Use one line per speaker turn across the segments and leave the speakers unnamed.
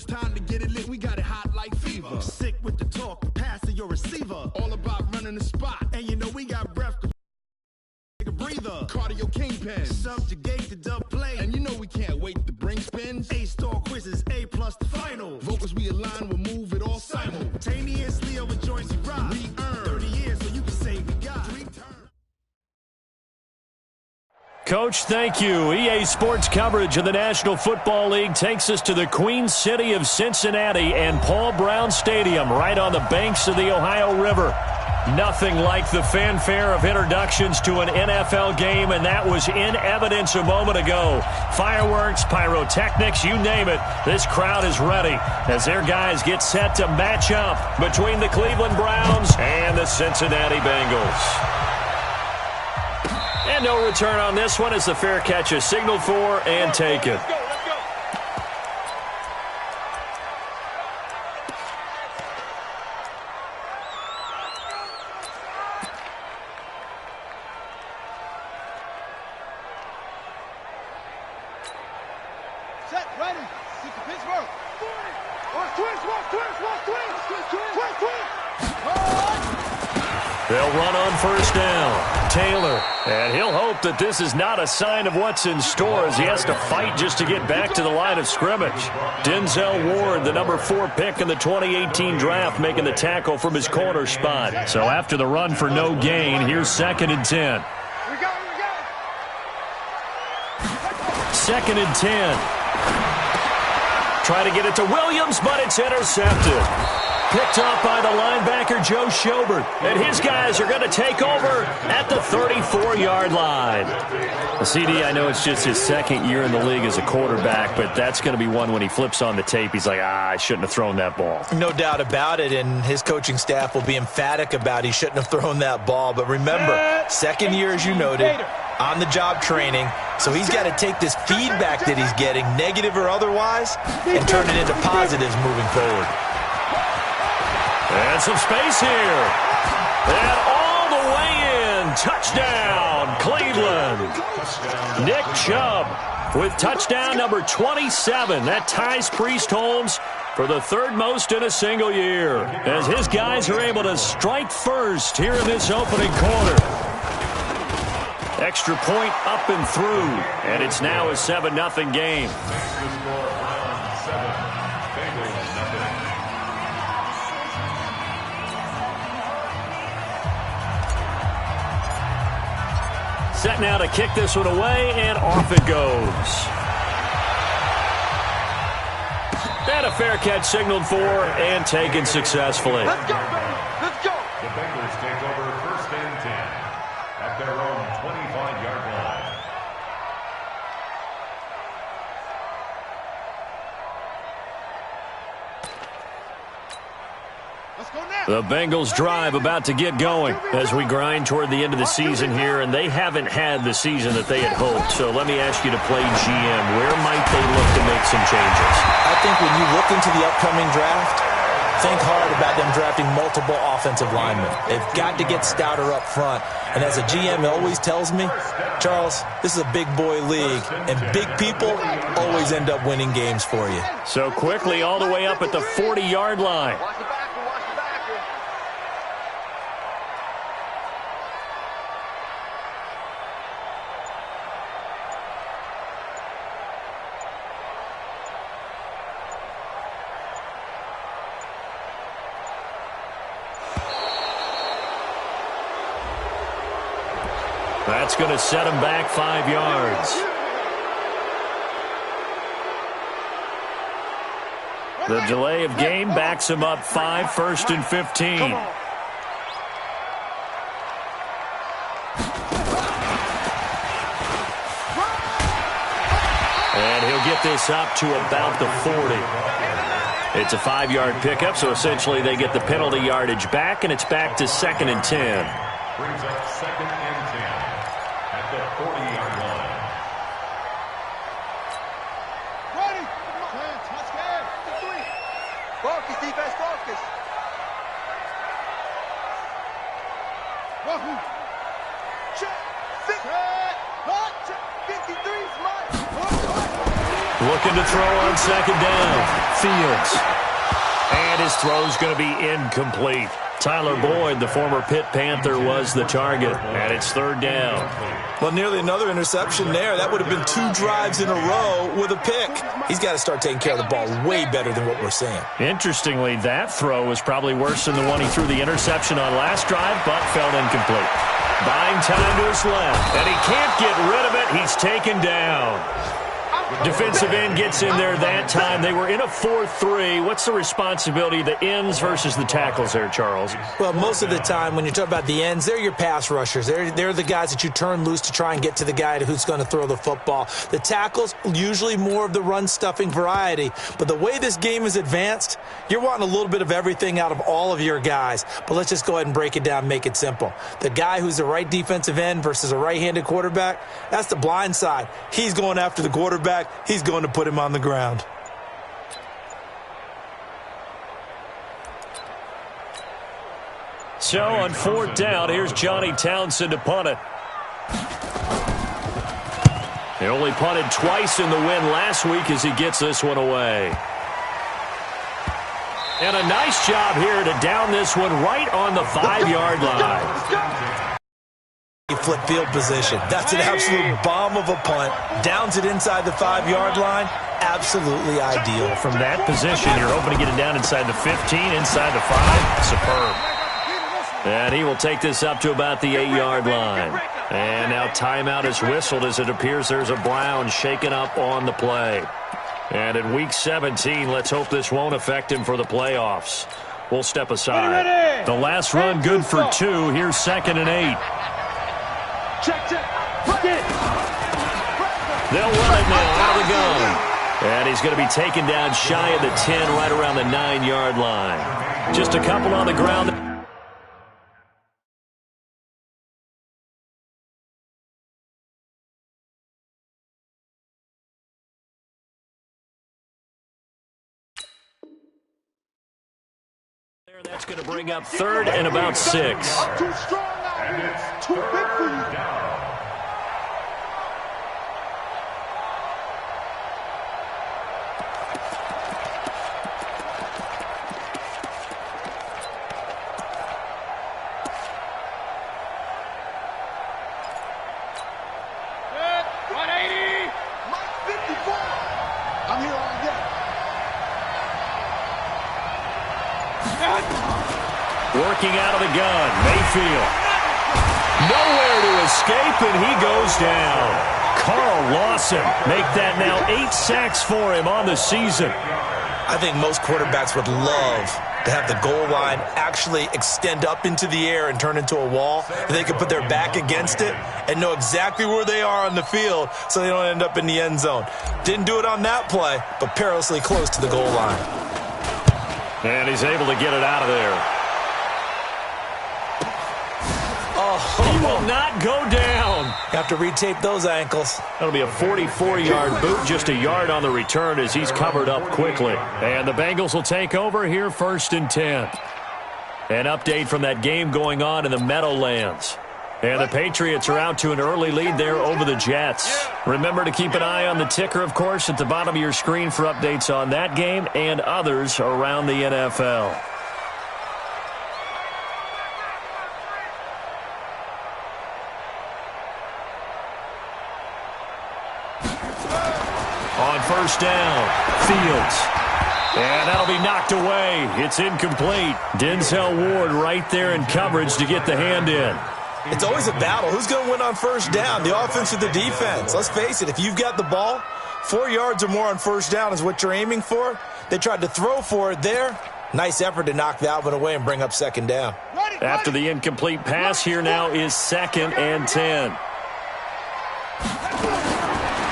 it's time to get it lit, we got it hot like fever. Sick with the talk, passing your receiver. All about running the spot. And you know we got breath to take a breather. Cardio kingpin. Subjugate the dub play. And you know we can't wait to bring spins. A-star quizzes, A+ the final. Vocals we align, we'll move it all simultaneously over joints we rock. We earn 30 years so you can say we got 3 turns.
Coach, thank you. EA Sports coverage of the National Football League takes us to the Queen City of Cincinnati and Paul Brown Stadium right on the banks of the Ohio River. Nothing like the fanfare of introductions to an NFL game, and that was in evidence a moment ago. Fireworks, pyrotechnics, you name it. This crowd is ready as their guys get set to match up between the Cleveland Browns and the Cincinnati Bengals. And no return on this one as the fair catch is signaled for and taken.
Set, ready. Kick to Pittsburgh.
They'll run on first down. Taylor, and he'll hope that this is not a sign of what's in store as he has to fight just to get back to the line of scrimmage. Denzel Ward, the number 4 pick in the 2018 draft, making the tackle from his corner spot. So after the run for no gain, here's 2nd and 10. 2nd and 10. Try to get it to Williams, but it's intercepted. Picked off by the linebacker, Joe Schobert. And his guys are going to take over at the 34-yard line. The CD, I know it's just his 2nd year in the league as a quarterback, but that's going to be one when he flips on the tape, he's like, I shouldn't have thrown that ball.
No doubt about it, and his coaching staff will be emphatic about he shouldn't have thrown that ball. But remember, 2nd year, as you noted, on-the-job training, so he's got to take this feedback that he's getting, negative or otherwise, and turn it into positives moving forward.
And some space here. And all the way in. Touchdown, Cleveland. Nick Chubb with touchdown number 27. That ties Priest Holmes for the 3rd most in a single year, as his guys are able to strike first here in this opening quarter. Extra point up and through, and it's now a 7-0 game. Set now to kick this one away, and off it goes. And a fair catch signaled for and taken successfully.
Let's go, baby. Let's go.
The Bengals take over 1st and 10 at their own 25-yard line.
Let's go now.
The Bengals drive about to get going as we grind toward the end of the season here, and they haven't had the season that they had hoped. So let me ask you to play GM. Where might they look to make some changes?
I think when you look into the upcoming draft, think hard about them drafting multiple offensive linemen. They've got to get stouter up front. And as a GM always tells me, Charles, this is a big boy league, and big people always end up winning games for you.
So quickly all the way up at the 40-yard line. That's going to set him back 5 yards. The delay of game backs him up 5, 1st and 15. And he'll get this up to about the 40. It's a 5-yard pickup, so essentially they get the penalty yardage back, and it's back to 2nd and 10.
Brings up 2nd and 10 at the 40-yard line.
Ready. Let's go. 3. Focus, defense, focus. Wahoo. Check. 6. Check. 53 is mine.
Looking to throw on second down. Fields. And his throw's going to be incomplete. Tyler Boyd, the former Pitt Panther, was the target. And it's third down.
Well, nearly another interception there. That would have been 2 drives in a row with a pick. He's got to start taking care of the ball way better than what we're seeing.
Interestingly, that throw was probably worse than the one he threw the interception on last drive, but fell incomplete. Buying time to his left, and he can't get rid of it. He's taken down. Defensive end gets in there that time. They were in a 4-3. What's the responsibility of the ends versus the tackles there, Charles?
Well, most of the time when you talk about the ends, they're your pass rushers. They're the guys that you turn loose to try and get to the guy who's going to throw the football. The tackles, usually more of the run-stuffing variety. But the way this game is advanced, you're wanting a little bit of everything out of all of your guys. But let's just go ahead and break it down and make it simple. The guy who's the right defensive end versus a right-handed quarterback, that's the blind side. He's going after the quarterback. He's going to put him on the ground.
So on fourth down, here's Johnny Townsend to punt it. He only punted twice in the win last week as he gets this one away. And a nice job here to down this one right on the 5-yard line.
Flip field position. That's an absolute bomb of a punt. Downs it inside the 5-yard line. Absolutely ideal.
From that position, you're hoping to get it down inside the 15, inside the 5. Superb. And he will take this up to about the 8-yard line. And now timeout is whistled as it appears there's a Brown shaken up on the play. And in Week 17, let's hope this won't affect him for the playoffs. We'll step aside. The last run good for 2. Here's 2nd and 8.
Check.
They'll run it now out of the gun. And he's going to be taken down shy of the 10, right around the 9-yard line. Just a couple on the ground. That's going to bring up 3rd and about 6.
I'm too strong out here. Too big for you.
Working out of the gun, Mayfield. Nowhere to escape, and he goes down. Carl Lawson make that now 8 sacks for him on the season.
I think most quarterbacks would love to have the goal line actually extend up into the air and turn into a wall. And they can put their back against it and know exactly where they are on the field so they don't end up in the end zone. Didn't do it on that play, but perilously close to the goal line.
And he's able to get it out of there. He will not go down.
Have to retape those ankles.
That'll be a 44-yard boot, just a yard on the return as he's covered up quickly. And the Bengals will take over here 1st and 10. An update from that game going on in the Meadowlands. And the Patriots are out to an early lead there over the Jets. Remember to keep an eye on the ticker, of course, at the bottom of your screen for updates on that game and others around the NFL. On 1st down, Fields. And that'll be knocked away. It's incomplete. Denzel Ward right there in coverage to get the hand in.
It's always a battle. Who's going to win on 1st down, the offense or the defense? Let's face it, if you've got the ball, 4 yards or more on 1st down is what you're aiming for. They tried to throw for it there. Nice effort to knock that one away and bring up 2nd down.
After the incomplete pass, here now is 2nd and 10.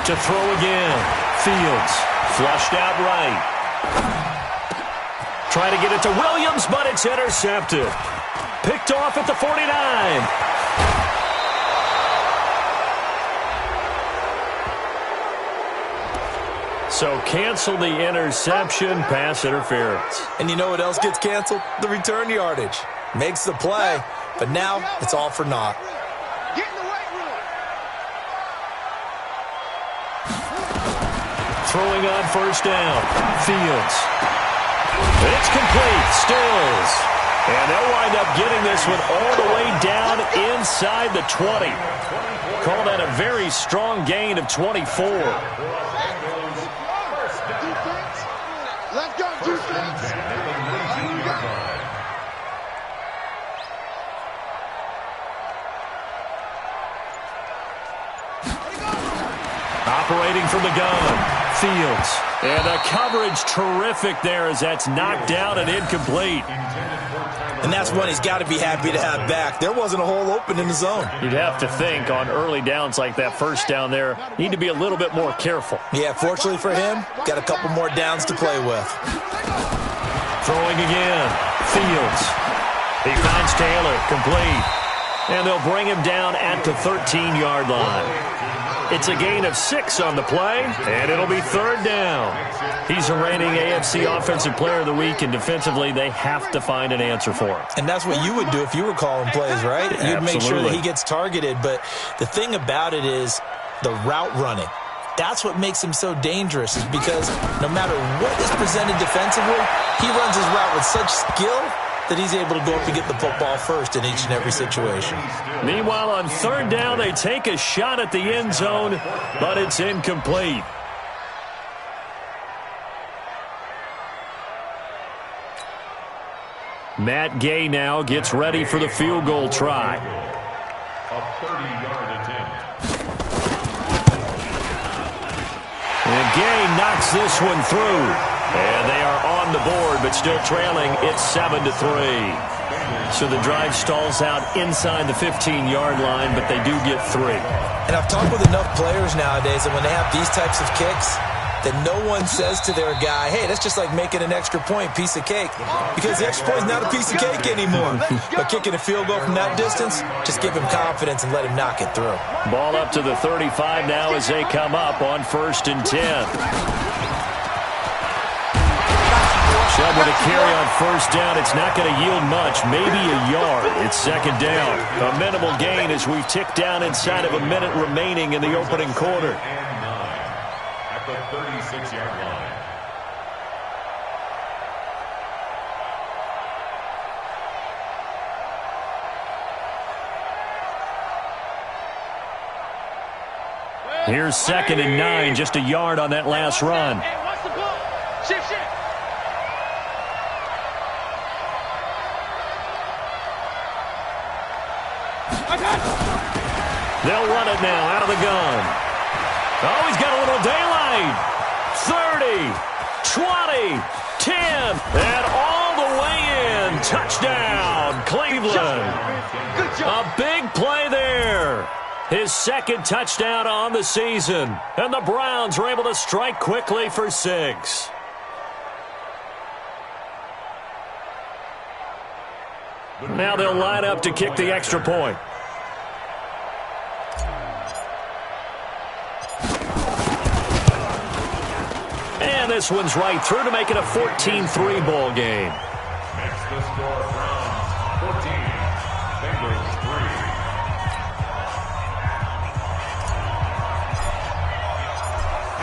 To throw again. Fields flushed out right. Try to get it to Williams, but it's intercepted. Picked off at the 49. So cancel the interception, pass interference.
And you know what else gets canceled? The return yardage. Makes the play, but now it's all for naught.
throwing on first down. Fields. It's complete. Stills. And they'll wind up getting this one all the way down inside the 20. Call that a very strong gain of 24.
Let's go, defense.
Operating from the gun. Fields. And the coverage terrific there as that's knocked down and incomplete.
And that's one he's got to be happy to have back. There wasn't a hole open in the zone.
You'd have to think on early downs like that first down there, need to be a little bit more careful.
Yeah, fortunately for him, got a couple more downs to play with.
Throwing again. Fields. He finds Taylor. Complete. And they'll bring him down at the 13-yard line. It's a gain of 6 on the play, and it'll be third down. He's a reigning AFC Offensive Player of the Week, and defensively, they have to find an answer for him.
And that's what you would do if you were calling plays, right? You'd make sure that he gets targeted. But the thing about it is the route running. That's what makes him so dangerous, is because no matter what is presented defensively, he runs his route with such skill that he's able to go up and get the football first in each and every situation.
Meanwhile, on third down, they take a shot at the end zone, but it's incomplete. Matt Gay now gets ready for the field goal try.
A 30-yard attempt.
And Gay knocks this one through. And they are on the board, but still trailing. It's 7-3. So the drive stalls out inside the 15-yard line, but they do get 3.
And I've talked with enough players nowadays that when they have these types of kicks, that no one says to their guy, hey, that's just like making an extra point, piece of cake. Because the extra point is not a piece of cake anymore. But kicking a field goal from that distance, just give him confidence and let him knock it through.
Ball up to the 35 now as they come up on 1st and 10. Chubb with a carry on first down. It's not going to yield much, maybe a yard. It's second down. A minimal gain as we tick down inside of a minute remaining in the opening quarter.
And 9 at the 36-yard line.
Here's 2nd and 9, just a yard on that last run.
Hey, watch the ball. Shift.
They'll run it now out of the gun. Oh, he's got a little daylight. 30, 20, 10, and all the way in. Touchdown, Cleveland.
Good job.
A big play there. His 2nd touchdown on the season. And the Browns are able to strike quickly for 6. Now they'll line up to kick the extra point. And this one's right through to make it a 14-3 ball game.
Makes the score Browns 14, Bengals 3.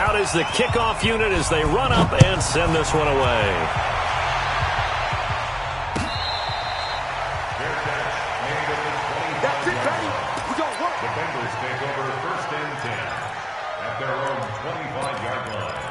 Out is the kickoff unit as they run up and send this one away.
That's it, baby. We got work.
The Bengals take over 1st and 10 at their own 25-yard line.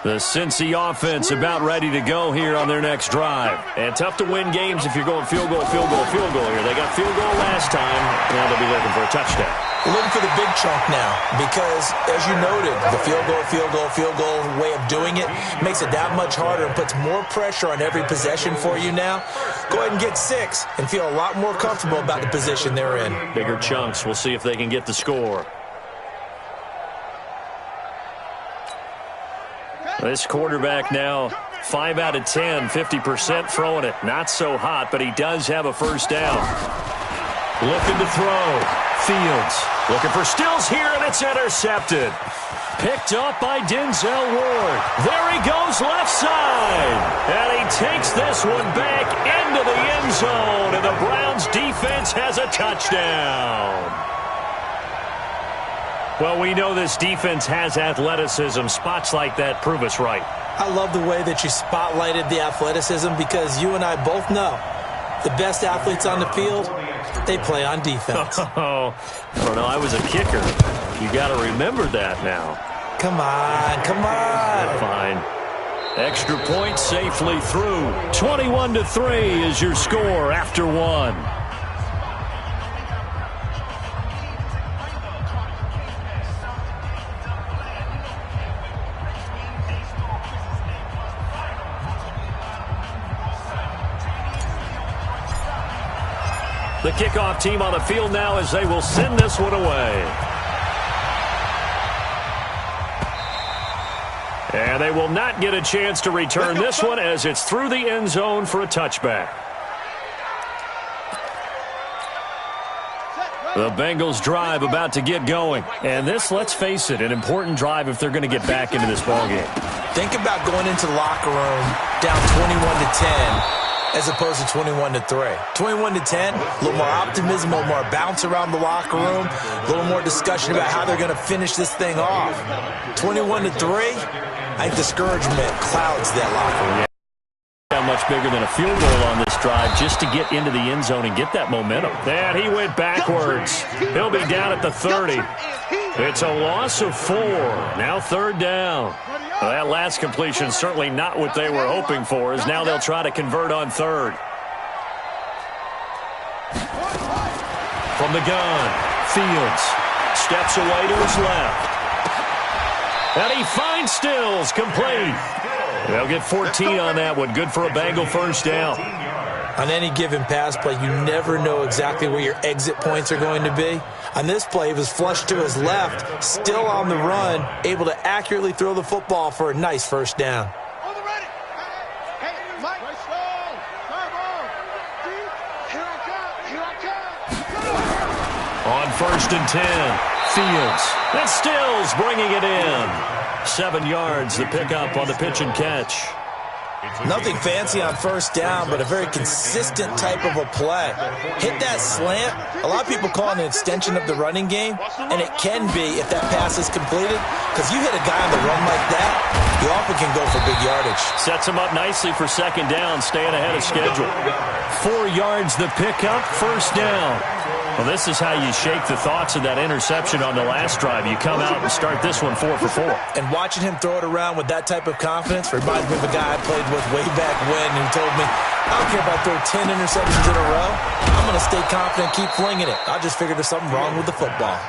The Cincy offense about ready to go here on their next drive. And tough to win games if you're going field goal here. They got field goal last time. Now they'll be looking for a touchdown.
We're looking for the big chunk now because, as you noted, the field goal way of doing it makes it that much harder and puts more pressure on every possession for you now. Go ahead and get 6 and feel a lot more comfortable about the position they're in.
Bigger chunks. We'll see if they can get the score. This quarterback now 5 out of 10, 50% throwing it. Not so hot, but he does have a first down. Looking to throw. Fields looking for Stills here, and it's intercepted. Picked up by Denzel Ward. There he goes left side. And he takes this one back into the end zone, and the Browns defense has a touchdown. Well, we know this defense has athleticism. Spots like that prove us right.
I love the way that you spotlighted the athleticism because you and I both know the best athletes on the field, they play on defense.
Oh, I don't know. I was a kicker. You got to remember that now.
Come on, come on.
Fine. Extra point safely through. 21-3 is your score after one. The kickoff team on the field now as they will send this one away. And they will not get a chance to return this one as it's through the end zone for a touchback. The Bengals drive about to get going. And this, let's face it, an important drive if they're going to get back into this ballgame.
Think about going into the locker room down 21-10. As opposed to 21-3. 21-10, a little more optimism, a little more bounce around the locker room, a little more discussion about how they're going to finish this thing off. 21-3, I think discouragement clouds that locker room.
Yeah, much bigger than a field goal on this drive just to get into the end zone and get that momentum. And he went backwards. He'll be down at the 30. It's a loss of 4. Now third down. Well, that last completion certainly not what they were hoping for, as now they'll try to convert on third. From the gun, Fields steps away to his left. And he finds Stills, complete. They'll get 14 on that one. Good for a Bengal first down.
On any given pass play, you never know exactly where your exit points are going to be. On this play, he was flushed to his left, still on the run, able to accurately throw the football for a nice first down.
On the ready. Hey, Mike. Here I come.
On first and 10, Fields. And Stills bringing it in. 7 yards, the pickup on the pitch and catch.
Nothing fancy on first down, but a very consistent type of a play. Hit that slant. A lot of people call it an extension of the running game, and it can be if that pass is completed, because you hit a guy on the run like that, you often can go for big yardage.
Sets him up nicely for second down, staying ahead of schedule. 4 yards the pickup, first down. Well, this is how you shake the thoughts of that interception on the last drive. You come out and start this one 4 for 4.
And watching him throw it around with that type of confidence reminds me of a guy I played with way back when who told me, I don't care if I throw 10 interceptions in a row. I'm going to stay confident, keep flinging it. I just figured there's something wrong with the football.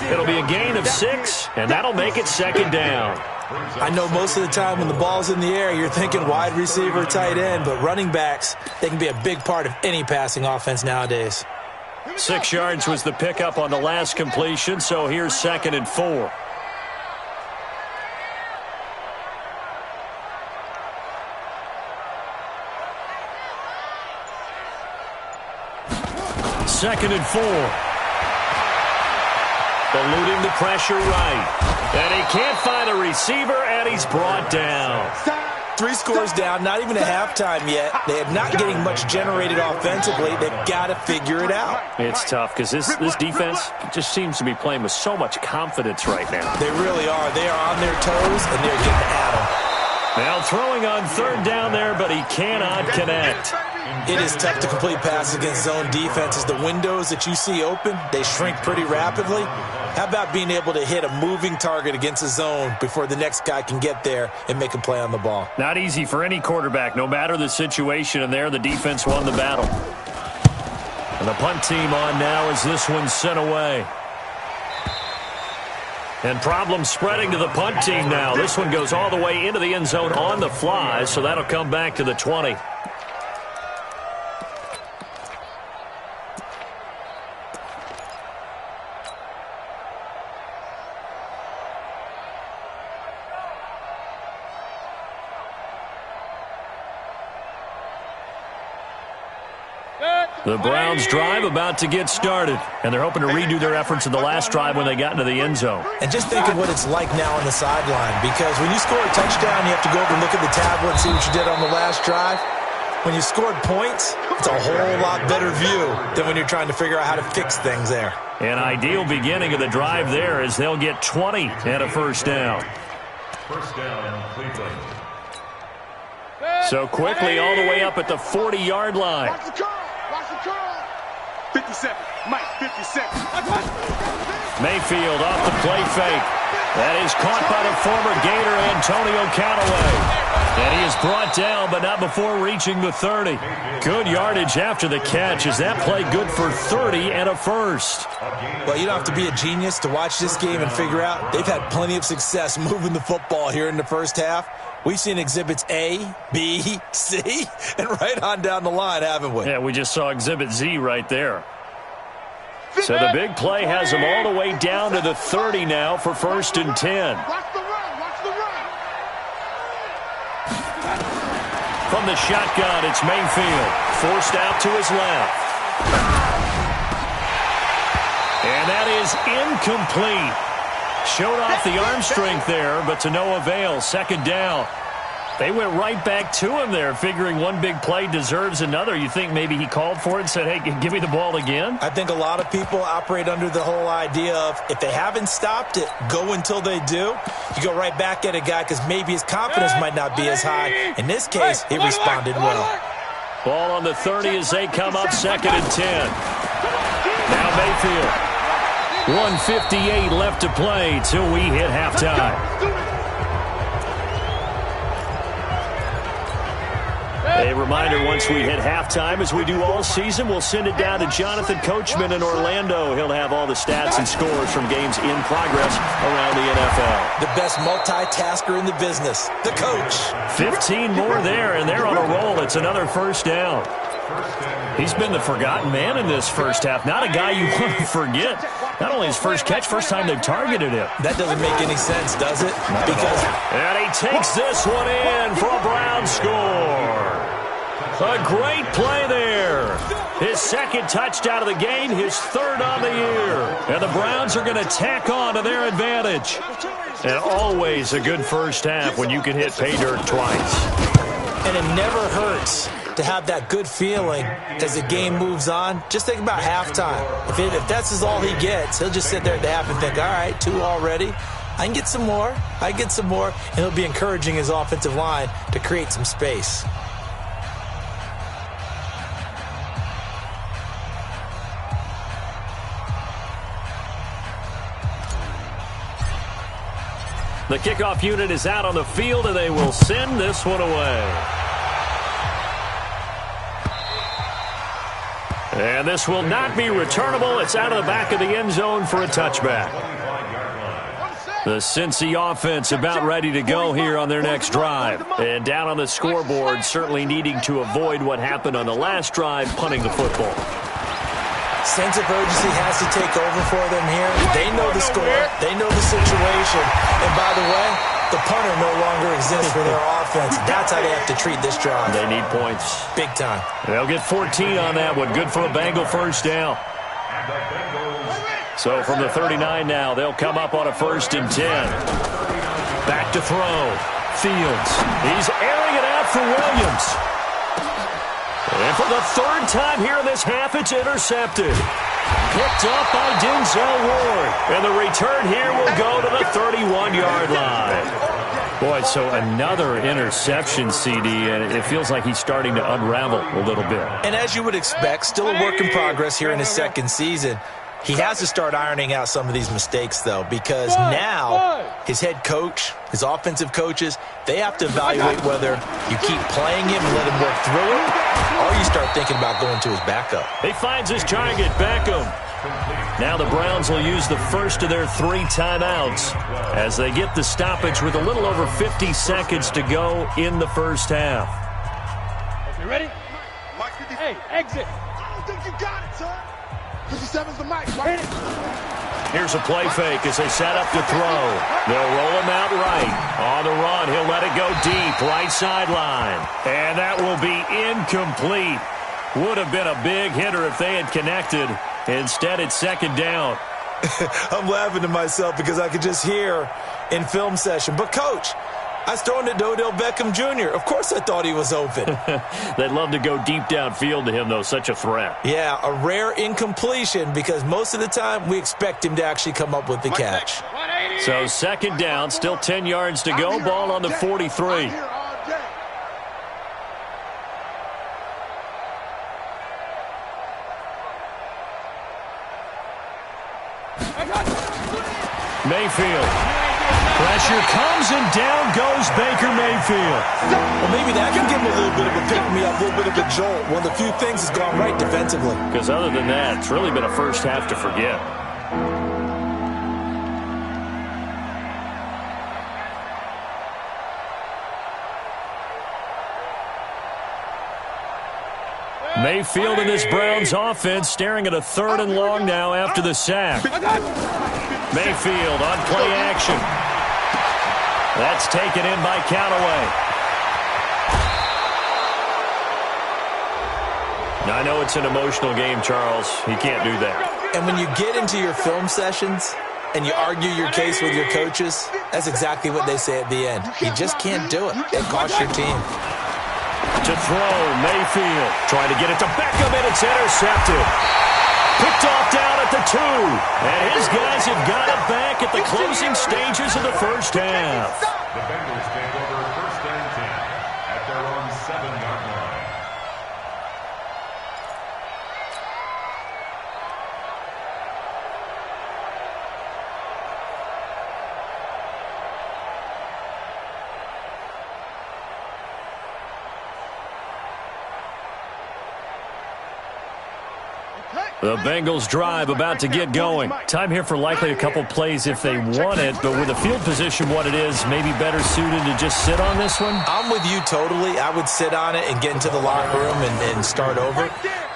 It'll be a gain of 6, and that'll make it second down.
I know most of the time when the ball's in the air, you're thinking wide receiver, tight end, but running backs, they can be a big part of any passing offense nowadays.
6 yards was the pickup on the last completion, so here's second and 4. Second and 4. Eluding the pressure right. And he can't find a receiver, and he's brought down.
3 scores down, not even a halftime yet. They are not getting much generated offensively. They've got to figure it out.
It's tough because this defense just seems to be playing with so much confidence right now.
They really are. They are on their toes, and they're getting at them.
Now throwing on third down there, but he cannot connect.
It is tough to complete passes against zone defenses. The windows that you see open, they shrink pretty rapidly. How about being able to hit a moving target against a zone before the next guy can get there and make a play on the ball?
Not easy for any quarterback, no matter the situation, and there the defense won the battle. And the punt team on now as this one's sent away. And problems spreading to the punt team now. This one goes all the way into the end zone on the fly, so that'll come back to the 20. The Browns drive about to get started, and they're hoping to redo their efforts in the last drive when they got into the end zone.
And just think of what it's like now on the sideline, because when you score a touchdown, you have to go over and look at the tablet and see what you did on the last drive. when you scored points, it's a whole lot better view than when you're trying to figure out how to fix things there.
An ideal beginning of the drive there as they'll get 20 and a first down.
First down, Cleveland.
So quickly all the way up at the 40-yard line.
Watch the curl. Watch the curl. 50 seconds. Mike, 50 seconds.
Mayfield off the play fake. That is caught by the former Gator Antonio Callaway. And he is brought down, but not before reaching the 30. Good yardage after the catch. Is that play good for 30 and a first?
Well, you don't have to be a genius to watch this game and figure out they've had plenty of success moving the football here in the first half. We've seen exhibits A, B, C, and right on down the line, haven't we?
Yeah, we just saw exhibit Z right there. So the big play has them all the way down to the 30 now for first and 10.
Watch the run. Watch the run.
From the shotgun, it's Mayfield. Forced out to his left. And that is incomplete. Showed off the arm strength there, but to no avail. Second down. They went right back to him there, figuring one big play deserves another. You think maybe he called for it and said, hey, give me the ball again?
I think a lot of people operate under the whole idea of if they haven't stopped it, go until they do. You go right back at a guy because maybe his confidence might not be as high. In this case, he responded well.
Ball on the 30 as they come up second and 10. Now Mayfield. 1:58 left to play till we hit halftime. A reminder, once we hit halftime, as we do all season, we'll send it down to Jonathan Coachman in Orlando. He'll have all the stats and scores from games in progress around the NFL.
The best multitasker in the business, the coach.
15 more there, and they're on a roll. It's another first down. He's been the forgotten man in this first half. Not a guy you want to forget. Not only his first catch, first time they've targeted him.
That doesn't make any sense, does it?
And he takes this one in for a Brown score. A great play there. His second touchdown of the game, his third on the year. And the Browns are going to tack on to their advantage. And always a good first half when you can hit pay dirt twice.
And it never hurts to have that good feeling as the game moves on. Just think about halftime. If that's all he gets, he'll just sit there at the half and think, all right, 2 already. I can get some more. And he'll be encouraging his offensive line to create some space.
The kickoff unit is out on the field, and they will send this one away. And this will not be returnable. It's out of the back of the end zone for a touchback. The Cincy offense about ready to go here on their next drive. And down on the scoreboard, certainly needing to avoid what happened on the last drive, punting the football.
Sense of urgency has to take over for them here. They know the score. They know the situation. And by the way, the punter no longer exists for their offense. That's how they have to treat this drive.
They need points.
Big time.
They'll get 14 on that one. Good for a Bengal first down. So from the 39 now, they'll come up on a first and 10. Back to throw. Fields. He's airing it out for Williams. And for the third time here in this half, it's intercepted. Picked up by Denzel Ward. And the return here will go to the 31-yard line. Boy, so another interception, CD, and it feels like he's starting to unravel a little bit.
And as you would expect, still a work in progress here in his second season. He has to start ironing out some of these mistakes, though, because now his head coach, his offensive coaches, they have to evaluate whether you keep playing him and let him work through it, or you start thinking about going to his backup.
He finds his target, Beckham. Now the Browns will use the first of their 3 timeouts as they get the stoppage with a little over 50 seconds to go in the first half.
You ready? Hey, exit. I don't think you got it, son. 57's the mic, right?
Here's a play fake as they set up to throw. They'll roll him out right. On the run, he'll let it go deep, right sideline. And that will be incomplete. Would have been a big hitter if they had connected. Instead, it's second down.
I'm laughing to myself because I could just hear in film session. But, Coach, I was throwing to Odell Beckham Jr. Of course I thought he was open.
They'd love to go deep downfield to him, though. Such a threat.
Yeah, a rare incompletion because most of the time we expect him to actually come up with the catch.
So second down, still 10 yards to go. Ball on the 43. Mayfield. Pressure comes and down goes Baker Mayfield.
Well, maybe that can give him a little bit of a pick-me-up, a little bit of a jolt. One of the few things has gone right defensively.
Because other than that, it's really been a first half to forget. Mayfield in this Browns offense staring at a 3rd and long now after the sack. Mayfield on play action. That's taken in by Callaway. Now, I know it's an emotional game, Charles. You can't do that.
And when you get into your film sessions and you argue your case with your coaches, that's exactly what they say at the end. You just can't do it. It costs your team.
To throw, Mayfield trying to get it to Beckham, and it's intercepted. Picked off down at the 2. And his guys have got it back at the closing stages of the first half.
The Bengals take over 1st and 10 at their own 7-yard line.
The Bengals drive about to get going. Time here for likely a couple plays if they want it, but with the field position what it is, maybe better suited to just sit on this one?
I'm with you totally. I would sit on it and get into the locker room and start over.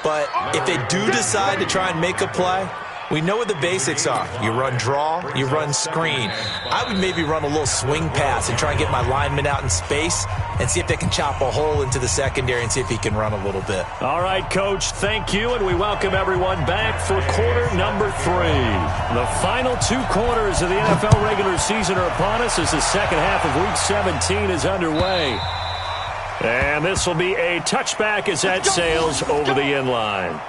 But if they do decide to try and make a play, we know what the basics are. You run draw, you run screen. I would maybe run a little swing pass and try and get my lineman out in space and see if they can chop a hole into the secondary and see if he can run a little bit.
All right, Coach, thank you, and we welcome everyone back for quarter number 3. The final 2 quarters of the NFL regular season are upon us as the second half of Week 17 is underway. And this will be a touchback as that sails over the end line.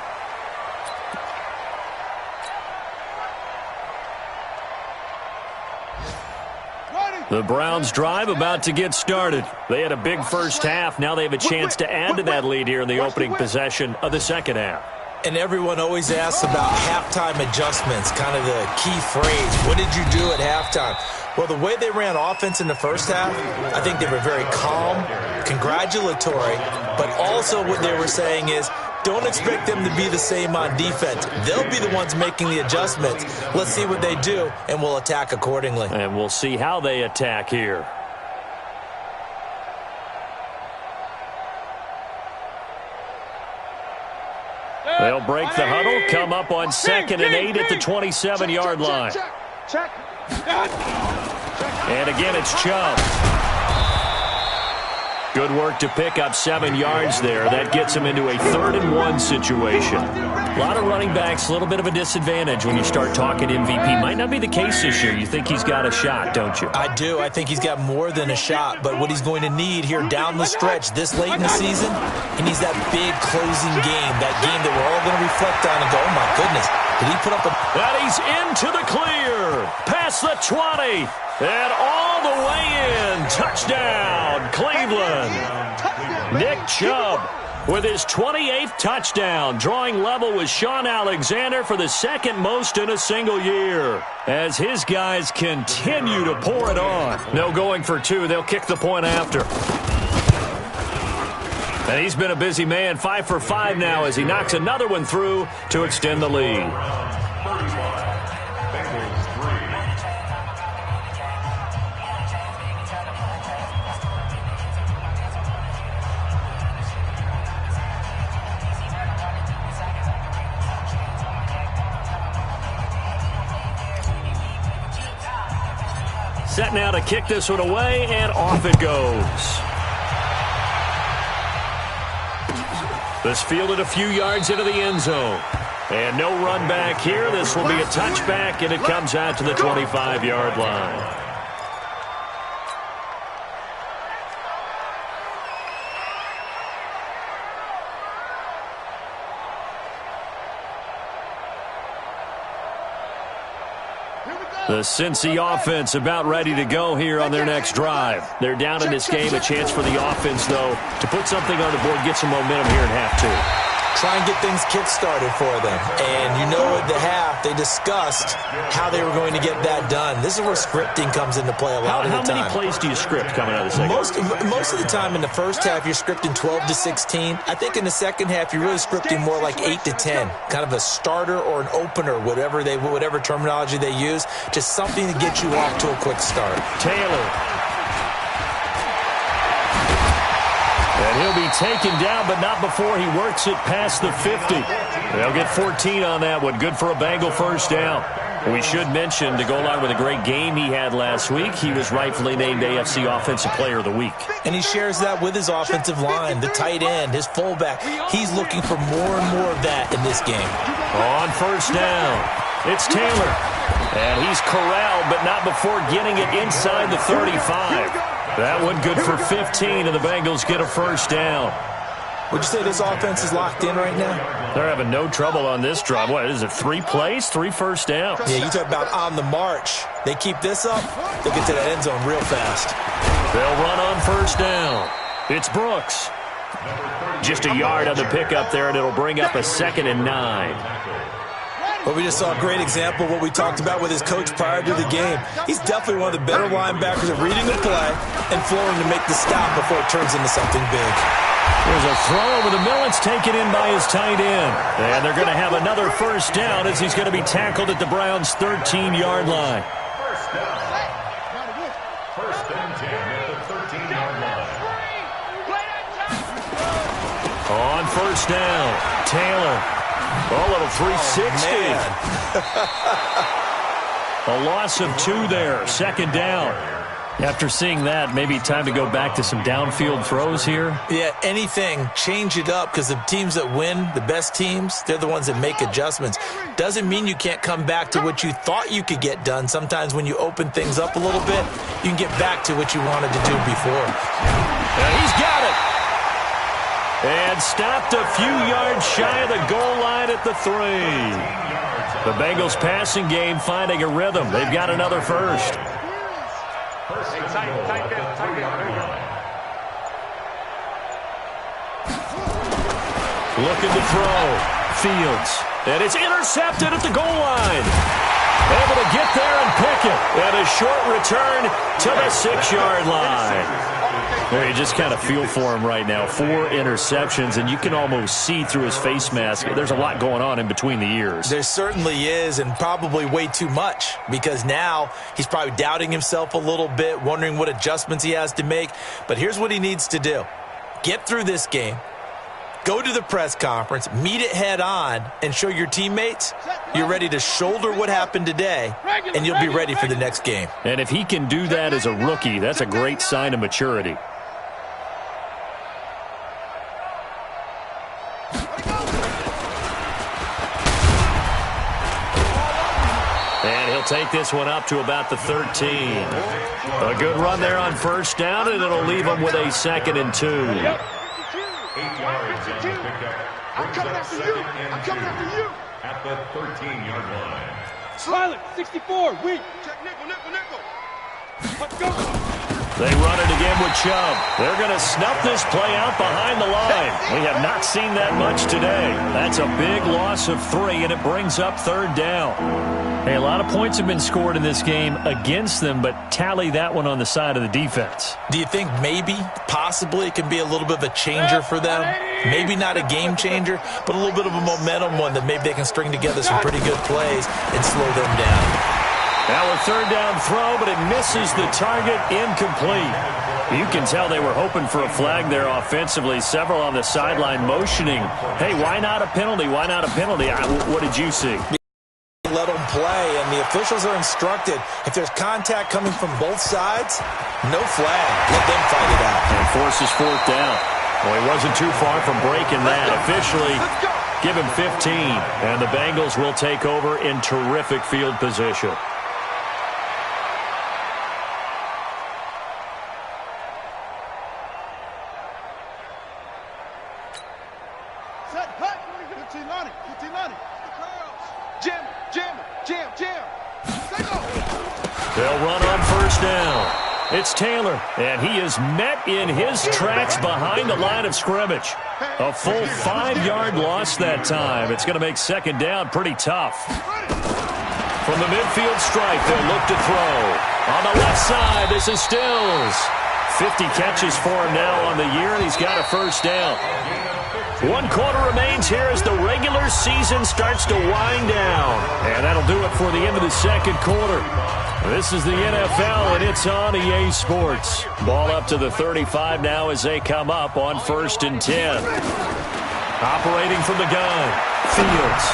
The Browns drive about to get started. They had a big first half. Now they have a chance to add to that lead here in the opening possession of the second half.
And everyone always asks about halftime adjustments, kind of the key phrase. What did you do at halftime? Well, the way they ran offense in the first half, I think they were very calm, congratulatory, but also what they were saying is, don't expect them to be the same on defense. They'll be the ones making the adjustments. Let's see what they do, and we'll attack accordingly.
And we'll see how they attack here. They'll break the huddle, come up on 2nd and 8 at the 27-yard line. And again, it's Chubb. Good work to pick up 7 yards there. That gets him into a 3rd and 1 situation. A lot of running backs, a little bit of a disadvantage when you start talking MVP. Might not be the case this year. You think he's got a shot, don't you?
I do. I think he's got more than a shot. But what he's going to need here down the stretch this late in the season, he needs that big closing game, that game that we're all going to reflect on and go, oh, my goodness, did he put up a...
And he's into the clear. Past the 20. And all the way in. Touchdown, Cleveland. Nick Chubb with his 28th touchdown, drawing level with Sean Alexander for the 2nd most in a single year. As his guys continue to pour it on. No going for 2. They'll kick the point after. And he's been a busy man, 5 for 5 now as he knocks another one through to extend the lead. Set now to kick this one away, and off it goes. This fielded a few yards into the end zone. And no run back here. This will be a touchback, and it comes out to the 25-yard line. The Cincy offense about ready to go here on their next drive. They're down in this game. A chance for the offense, though, to put something on the board, get some momentum here in half two.
Try and get things kick-started for them. And you know at the half, they discussed how they were going to get that done. This is where scripting comes into play a lot of the time.
How many plays do you script coming out of the second?
Most of the time in the first half, you're scripting 12 to 16. I think in the second half, you're really scripting more like 8 to 10. Kind of a starter or an opener, whatever terminology they use. Just something to get you off to a quick start.
Taylor. And he'll be taken down, but not before he works it past the 50. They'll get 14 on that one. Good for a Bengal first down. We should mention, to go along with a great game he had last week, he was rightfully named AFC Offensive Player of the Week.
And he shares that with his offensive line, the tight end, his fullback. He's looking for more and more of that in this game.
On first down, it's Taylor. And he's corralled, but not before getting it inside the 35. That one good for 15, and the Bengals get a first down.
Would you say this offense is locked in right now?
They're having no trouble on this drive. What is it, 3 plays, 3 first downs?
Yeah, you talk about on the march. They keep this up, they'll get to that end zone real fast.
They'll run on first down. It's Brooks. Just a yard on the pickup there, and it'll bring up a 2nd and 9.
Well, we just saw a great example of what we talked about with his coach prior to the game. He's definitely one of the better linebackers at reading the play and flowing to make the stop before it turns into something big.
There's a throw over the middle. It's taken in by his tight end. And they're going to have another first down as he's going to be tackled at the Browns' 13-yard line.
First and 10 at the 13-yard line.
On first down, Taylor. A little 360. A loss of 2 there. 2nd down. After seeing that, maybe time to go back to some downfield throws here.
Yeah, anything. Change it up, because the teams that win, the best teams, they're the ones that make adjustments. Doesn't mean you can't come back to what you thought you could get done. Sometimes when you open things up a little bit, you can get back to what you wanted to do before.
And he's got it. And stopped a few yards shy of the goal line at the 3. The Bengals passing game finding a rhythm. They've got another first. Looking to throw. Fields. And it's intercepted at the goal line. Able to get there and pick it. And a short return to the 6-yard line. There, you just kind of feel for him right now. 4 interceptions, and you can almost see through his face mask. There's a lot going on in between the ears.
There certainly is, and probably way too much, because now he's probably doubting himself a little bit, wondering what adjustments he has to make. But here's what he needs to do. Get through this game. Go to the press conference, meet it head on, and show your teammates you're ready to shoulder what happened today, and you'll be ready for the next game.
And if he can do that as a rookie, that's a great sign of maturity. And he'll take this one up to about the 13. A good run there on first down, and it'll leave him with a 2nd and 2.
8 yards on the pickup.
I'm coming after you. I'm coming after you.
At the 13-yard line.
Silent, 64, weak. Check nickel. Let's go.
They run it again with Chubb. They're going to snuff this play out behind the line. We have not seen that much today. That's a big loss of 3, and it brings up 3rd down. Hey, a lot of points have been scored in this game against them, but tally that one on the side of the defense.
Do you think maybe, possibly, it can be a little bit of a changer for them? Maybe not a game changer, but a little bit of a momentum one that maybe they can string together some pretty good plays and slow them down.
Now a 3rd down throw, but it misses the target, incomplete. You can tell they were hoping for a flag there offensively. Several on the sideline motioning. Hey, why not a penalty? Why not a penalty? What did you see?
Let them play, and the officials are instructed, if there's contact coming from both sides, no flag. Let them fight it out.
And forces 4th down. Well, he wasn't too far from breaking that. Officially, give him 15, and the Bengals will take over in terrific field position.
Set, hut. 15 on it. Jam.
They'll run on first down. It's Taylor, and he is met in his tracks behind the line of scrimmage. A full 5-yard loss that time. It's going to make second down pretty tough. From the midfield stripe, they'll look to throw. On the left side, this is Stills. 50 catches for him now on the year, and he's got a first down. 1 quarter remains here as the regular season starts to wind down. And that'll do it for the end of the second quarter. This is the NFL, and it's on EA Sports. Ball up to the 35 now as they come up on 1st and 10. Operating from the gun, Fields.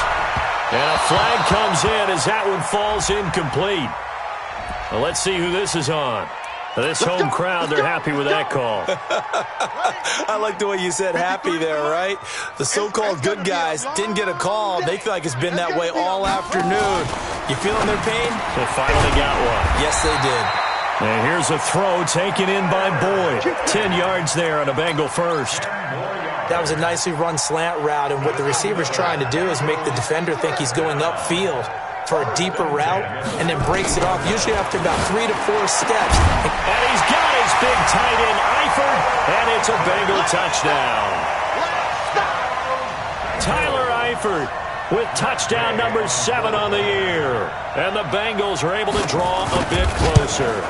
And a flag comes in as that one falls incomplete. Well, let's see who this is on. This home crowd, they're happy with that call.
I like the way you said happy there, right? The so-called good guys didn't get a call. They feel like it's been that way all afternoon. You feeling their pain?
They finally got one.
Yes, they did.
And here's a throw taken in by Boyd. 10 yards there on a Bengal first.
That was a nicely run slant route, and what the receiver's trying to do is make the defender think he's going upfield for a deeper route, and then breaks it off, usually after about 3 to 4 steps.
And he's got his big tight end, Eifert, and it's a Bengal touchdown. Tyler Eifert with touchdown number 7 on the year. And the Bengals are able to draw a bit closer.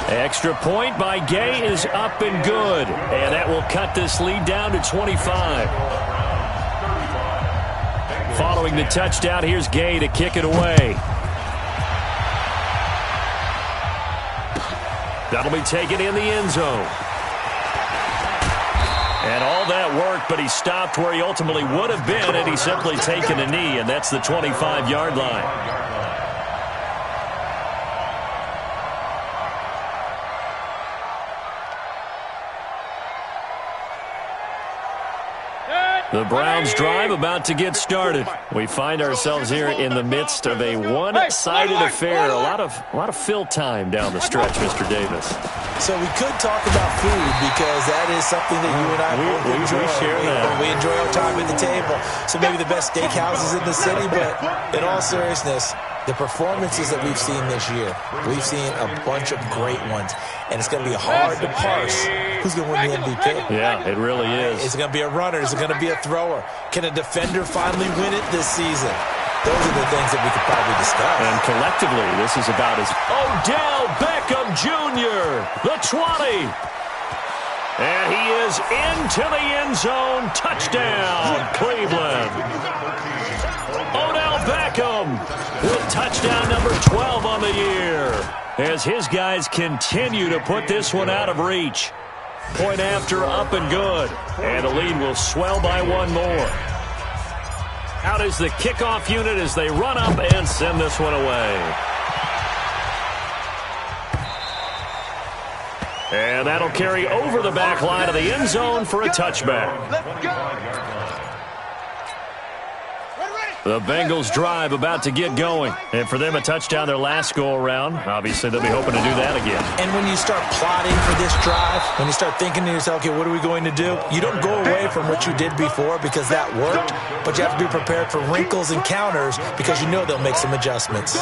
Extra point by Gay is up and good, and that will cut this lead down to 25. Following the touchdown, here's Gay to kick it away. That'll be taken in the end zone. And all that work, but he stopped where he ultimately would have been, and he's simply taken a knee, and that's the 25-yard line. The Browns drive about to get started. We find ourselves here in the midst of a one-sided affair. A lot of fill time down the stretch, Mr. Davis.
So we could talk about food because that is something that you and I both enjoy.
We share that.
We enjoy our time at the table. So maybe the best steakhouses in the city, but in all seriousness, the performances that we've seen this year, we've seen a bunch of great ones, and it's going to be hard to parse who's going to win the MVP.
Yeah, it really is.
Is it going to be a runner? Is it going to be a thrower? Can a defender finally win it this season? Those are the things that we could probably discuss.
And collectively, this is about as Odell Beckham Jr., the 20. And he is into the end zone. Touchdown, Cleveland. Odell Beckham with touchdown number 12 on the year as his guys continue to put this one out of reach. Point after, up and good. And the lead will swell by one more. Out is the kickoff unit as they run up and send this one away. And that'll carry over the back line of the end zone for a touchback.
Let's go.
The Bengals drive about to get going. And for them, a touchdown their last go-around. Obviously, they'll be hoping to do that again.
And when you start plotting for this drive, when you start thinking to yourself, okay, what are we going to do? You don't go away from what you did before because that worked, but you have to be prepared for wrinkles and counters because you know they'll make some adjustments.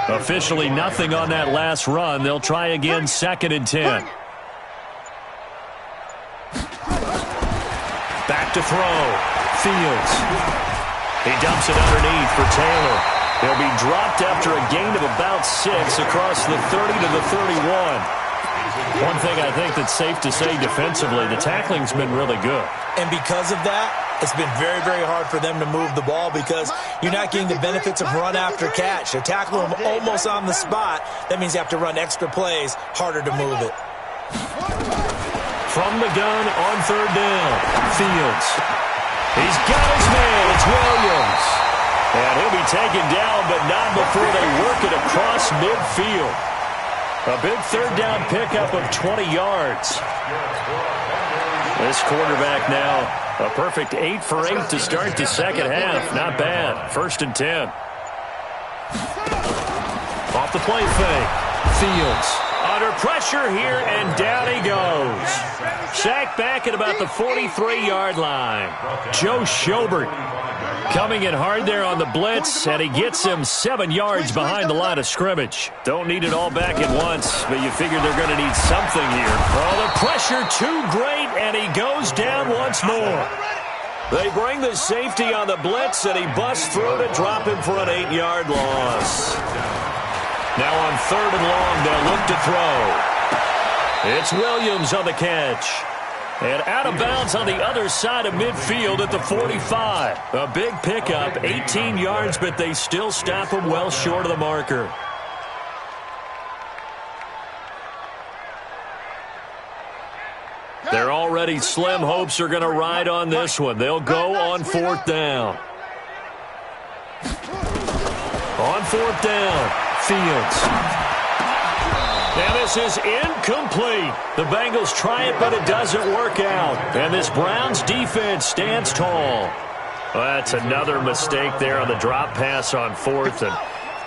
Officially nothing on that last run. They'll try again, 2nd and 10. Back to throw. Fields. He dumps it underneath for Taylor. He'll be dropped after a gain of about 6 across the 30 to the 31. One thing I think that's safe to say defensively, the tackling's been really good.
And because of that, it's been very, very hard for them to move the ball because you're not getting the benefits of run after catch. They're tackling them almost on the spot. That means you have to run extra plays, harder to move it.
From the gun on 3rd down, Fields. He's got his man. It's Williams. And he'll be taken down, but not before they work it across midfield. A big 3rd down pickup of 20 yards. This quarterback now, a perfect 8 for 8 to start the second half. Not bad. 1st and 10. Off the play fake. Fields under pressure here, and down he goes. Sacked back at about the 43-yard line. Joe Schobert Coming in hard there on the blitz, and he gets him 7 yards behind the line of scrimmage. Don't need it all back at once, but you figure they're going to need something here. Oh, the pressure too great, and he goes down once more. They bring the safety on the blitz, and he busts through to drop him for an 8-yard loss. Now on 3rd and long, they'll look to throw. It's Williams on the catch. And out of bounds on the other side of midfield at the 45. A big pickup, 18 yards, but they still stop him well short of the marker. Their already slim hopes are going to ride on this one. They'll go on 4th down. On 4th down, Fields. And this is incomplete. The Bengals try it, but it doesn't work out. And this Browns defense stands tall. Well, that's another mistake there on the drop pass on 4th. And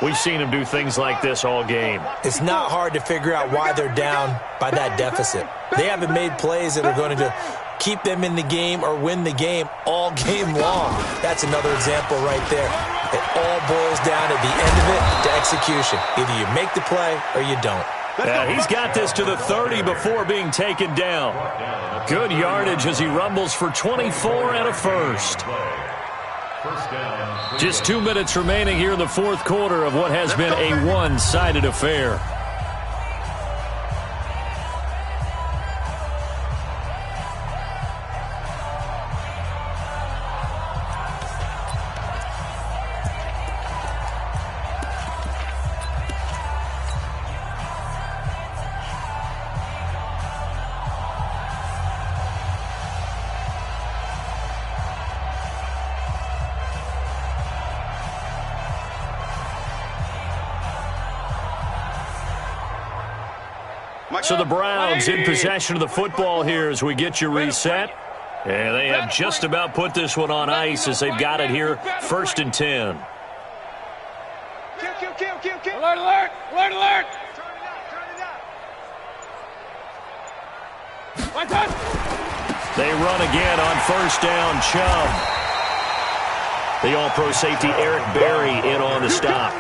we've seen them do things like this all game.
It's not hard to figure out why they're down by that deficit. They haven't made plays that are going to keep them in the game or win the game all game long. That's another example right there. It all boils down at the end of it to execution. Either you make the play or you don't.
He's got this to the 30 before being taken down. Good yardage as he rumbles for 24 and a first. Just 2 minutes remaining here in the 4th quarter of what has been a one-sided affair. So the Browns in possession of the football here as we get you reset. And they have just about put this one on ice as they've got it here, 1st and 10.
Alert, alert, alert, alert.
They run again on 1st down, Chubb. The all-pro safety Eric Berry in on the stop.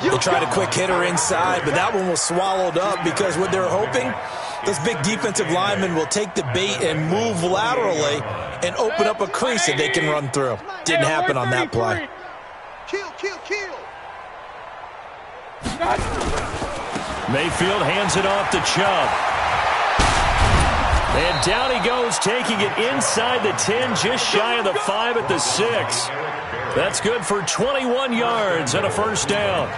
They tried a quick hitter inside, but that one was swallowed up because what they're hoping, those big defensive linemen will take the bait and move laterally and open up a crease that they can run through. Didn't happen on that play.
Kill.
Mayfield hands it off to Chubb. And down he goes, taking it inside the 10, just shy of the 5 at the 6. That's good for 21 yards and a 1st down.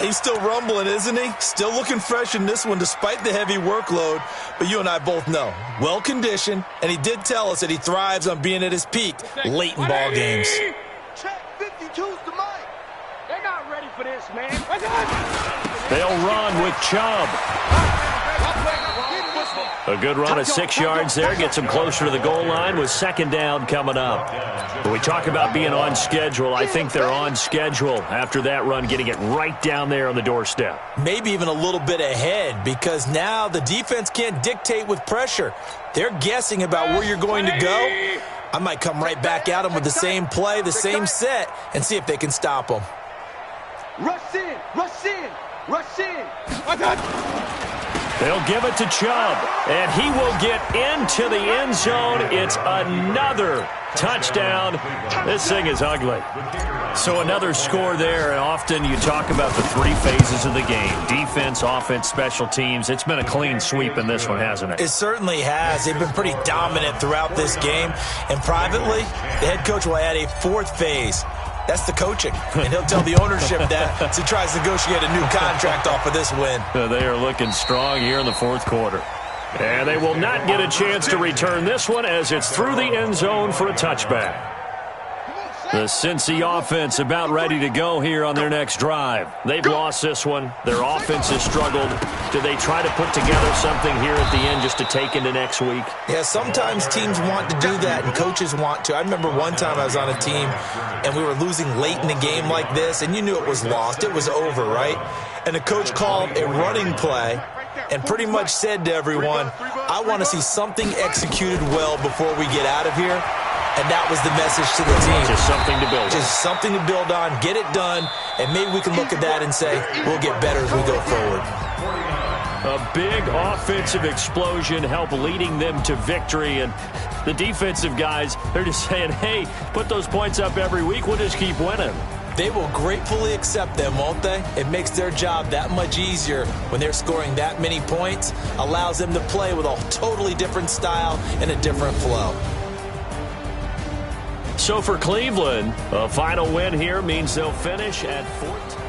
He's still rumbling, isn't he? Still looking fresh in this one despite the heavy workload. But you and I both know, well-conditioned, and he did tell us that he thrives on being at his peak late in ball games.
Check 52's the mic.
They're not ready for this, man.
They'll run with Chubb. A good run of 6 yards there. Gets him closer to the goal line with 2nd down coming up. When we talk about being on schedule, I think they're on schedule after that run, getting it right down there on the doorstep.
Maybe even a little bit ahead because now the defense can't dictate with pressure. They're guessing about where you're going to go. I might come right back at them with the same play, the same set, and see if they can stop them.
Rush in, rush in, rush in.
They'll give it to Chubb, and he will get into the end zone. It's another touchdown. This thing is ugly. So another score there, and often you talk about the 3 phases of the game. Defense, offense, special teams. It's been a clean sweep in this one, hasn't it?
It certainly has. They've been pretty dominant throughout this game. And privately, the head coach will add a 4th phase. That's the coaching. And he'll tell the ownership that as he tries to negotiate a new contract off of this win.
They are looking strong here in the 4th quarter. And they will not get a chance to return this one as it's through the end zone for a touchback. The Cincy offense about ready to go here on their next drive. They've lost this one. Their offense has struggled. Do they try to put together something here at the end just to take into next week?
Yeah, sometimes teams want to do that and coaches want to. I remember one time I was on a team and we were losing late in the game like this, and you knew it was lost. It was over, right? And the coach called a running play and pretty much said to everyone, I want to see something executed well before we get out of here. And that was the message to the team.
Just something to build on.
Just something to build on, get it done, and maybe we can look at that and say, we'll get better as we go forward.
A big offensive explosion helped leading them to victory. And the defensive guys, they're just saying, hey, put those points up every week. We'll just keep winning.
They will gratefully accept them, won't they? It makes their job that much easier when they're scoring that many points, allows them to play with a totally different style and a different flow.
So for Cleveland, a final win here means they'll finish at 14.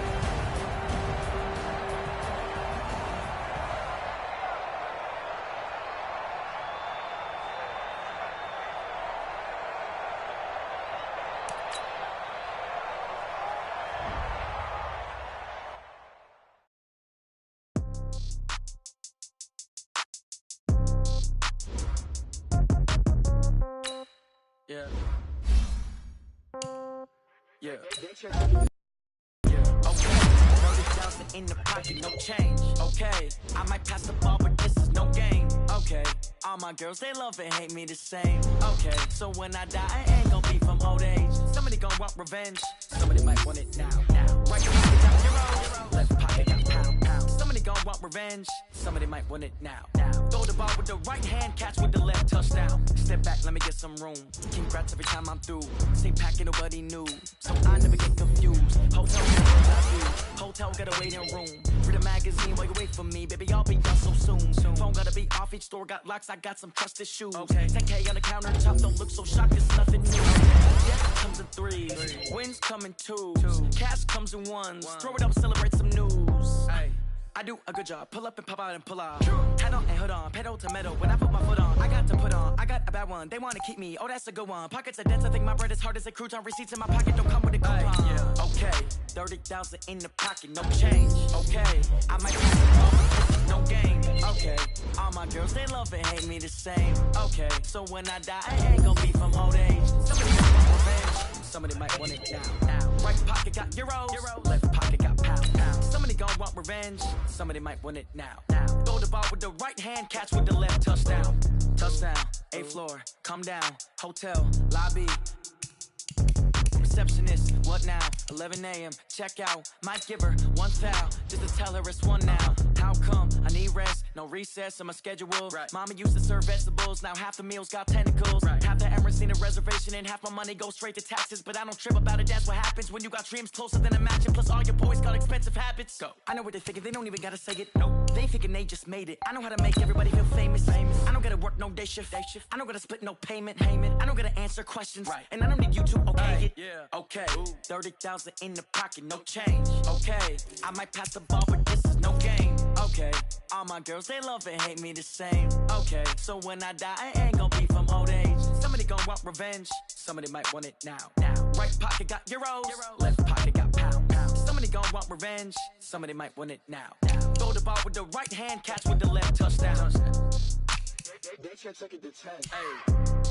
Yeah. Okay. 30,000 in the pocket, no change. Okay. I might pass the ball, but this is no game. Okay. All my girls, they love and hate me the same. Okay. So when I die, I ain't gonna be from old age. Somebody gonna want revenge. Somebody might want it now. Right pocket got euro. Left pocket got pound. Somebody gonna want revenge. Somebody might want it now. Throw the ball with the right hand, catch with the left, touchdown. Step back, let me get some room. Congrats every time I'm through. Stay packing, nobody knew. So I never get confused. Hotel got a waiting room. Read a magazine while you wait for me. Baby, I'll be done so soon. Phone gotta be off, each store got locks. I got some trusted shoes. Okay. 10K on the countertop, don't look so shocked, it's nothing new. Death comes in threes. Wins come in twos. Cash comes in ones. Throw it up, celebrate some news. Ay. I do a good job. Pull up and pop out and pull out. Head on and hood on. Pedal to metal. When I put my foot on, I got to put on. I got a bad one. They want to keep me. Oh, that's a good one. Pockets are dense. I think my bread is hard as a crouton. Receipts in my pocket don't come with a coupon. Yeah. Okay. 30,000 in the pocket. No change. Okay. I might pass the ball, but this is no game. Okay. All my girls, they love and hate me the same. Okay. So when I die, I ain't gonna be from old age. Somebody might want revenge. Somebody might want it now. Right pocket got euros. Left pocket got pound. Somebody gon' want revenge. Somebody might want it now. Throw the ball with the right hand, catch with the left, touchdown. Touchdown, 8th floor, come down. Hotel, lobby. Receptionist, what now? 11 a.m., check out. Might give her one foul, just to tell her it's one now. How come? I need rest, no recess in my schedule. Right. Mama used to serve vegetables, now half the meals got tentacles. Right. Half the Emirates need a reservation and half my money goes straight to taxes. But I don't trip about it, that's what happens when you got dreams closer than a match. And plus all your boys got expensive habits. Go. I know what they're thinking, they don't even gotta say it. Nope. They thinking they just made it. I know how to make everybody feel famous. I don't gotta work no day shift. I don't gotta split no payment. I don't gotta answer questions. Right. And I don't need you to okay it. Yeah. Okay. 30,000 in the pocket, no change. Okay. I might pass the ball, but this is no game. Okay. All my girls, they love and hate me the same. Okay. So when I die, I ain't gonna be from old age. Somebody gon' want revenge. Somebody might want it now. Right pocket got euros. Left pocket got pound. Somebody gon' want revenge. Somebody might want it now. Throw the ball with the right hand, catch with the left, touchdown.
They can't take it to 10. Hey.